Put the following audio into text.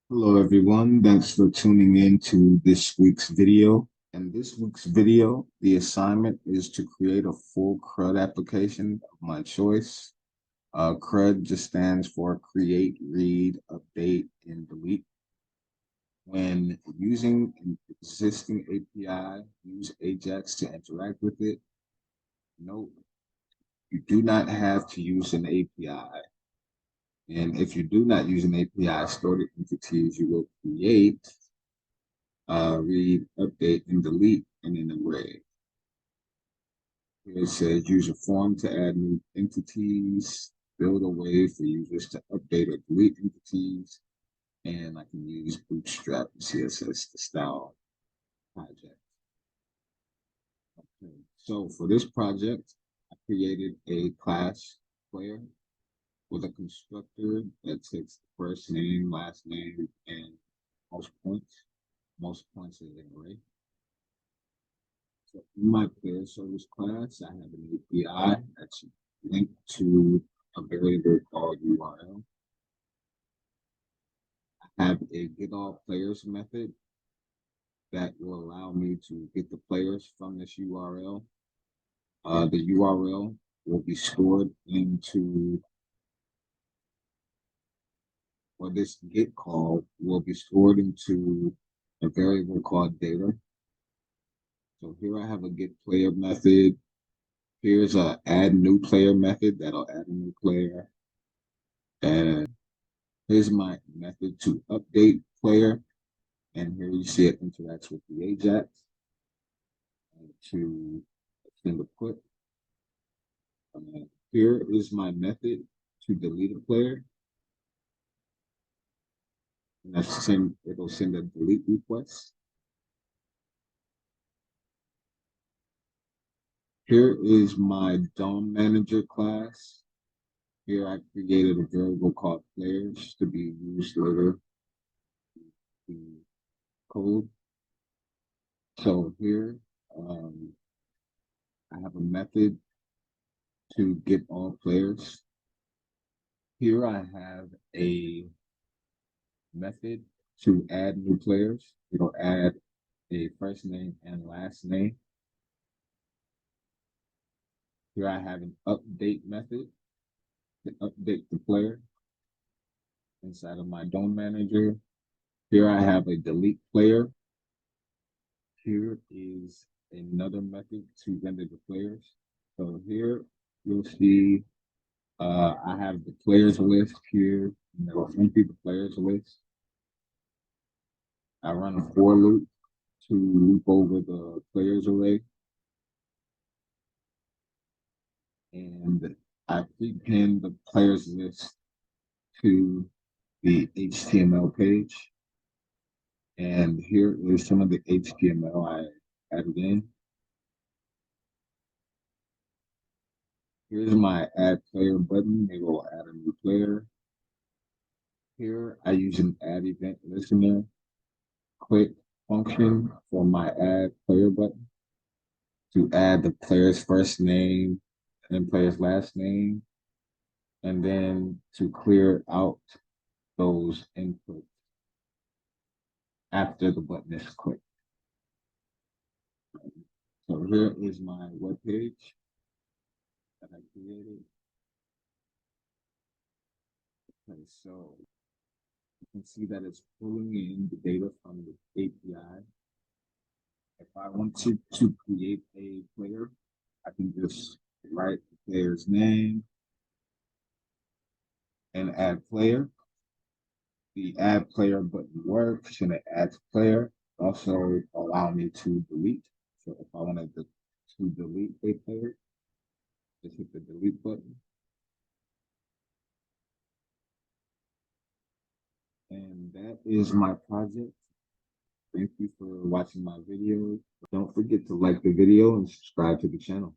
Hello, everyone. Thanks for tuning in to this week's video. In this week's video, the assignment is to create a full CRUD application of my choice. CRUD just stands for Create, Read, Update, and Delete. When using an existing API, use AJAX to interact with it. Note, you do not have to use an API. And if you do not use an API stored entities, you will create read, update, and delete in an array. Here it says use a form to add new entities, build a way for users to update or delete entities, and I can use Bootstrap and CSS to style project. Okay. So for this project, I created a class player with a constructor that takes the first name, last name, and most points. Most points is an array. So in my player service class, I have an API that's linked to a variable called URL. I have a get all players method that will allow me to get the players from this URL. The URL will be stored into, or this get call will be stored into a variable called data. So here I have a get player method. Here's a add new player method that'll add a new player. And here's my method to update player. And here you see it interacts with the AJAX to extend the put. Here is my method to delete a player. And it'll send a delete request. Here is my DOM manager class. Here I created a variable called players to be used later in code. So here I have a method to get all players. Here I have a method to add new players. It'll add a first name and last name. Here I have an update method to update the player inside of my DOM manager. Here I have a delete player. Here is another method to render the players. So here you'll see I have the players list here. I'll empty the players list. I run a for loop to loop over the players array. And I prepend the players list to the HTML page. And here is some of the HTML I added in. Here's my add player button. It will add a new player. Here I use an add event listener click function for my add player button to add the player's first name and player's last name, and then to clear out those inputs after the button is clicked. So here is my web page that I created. Okay, so you can see that it's pulling in the data from the API. If I wanted to create a player, I can just write the player's name and add player. The add player button works and it adds player. Also allow me to delete. So if I wanted to delete a player, just hit the delete button. And that is my project. Thank you for watching my video. Don't forget to like the video and subscribe to the channel.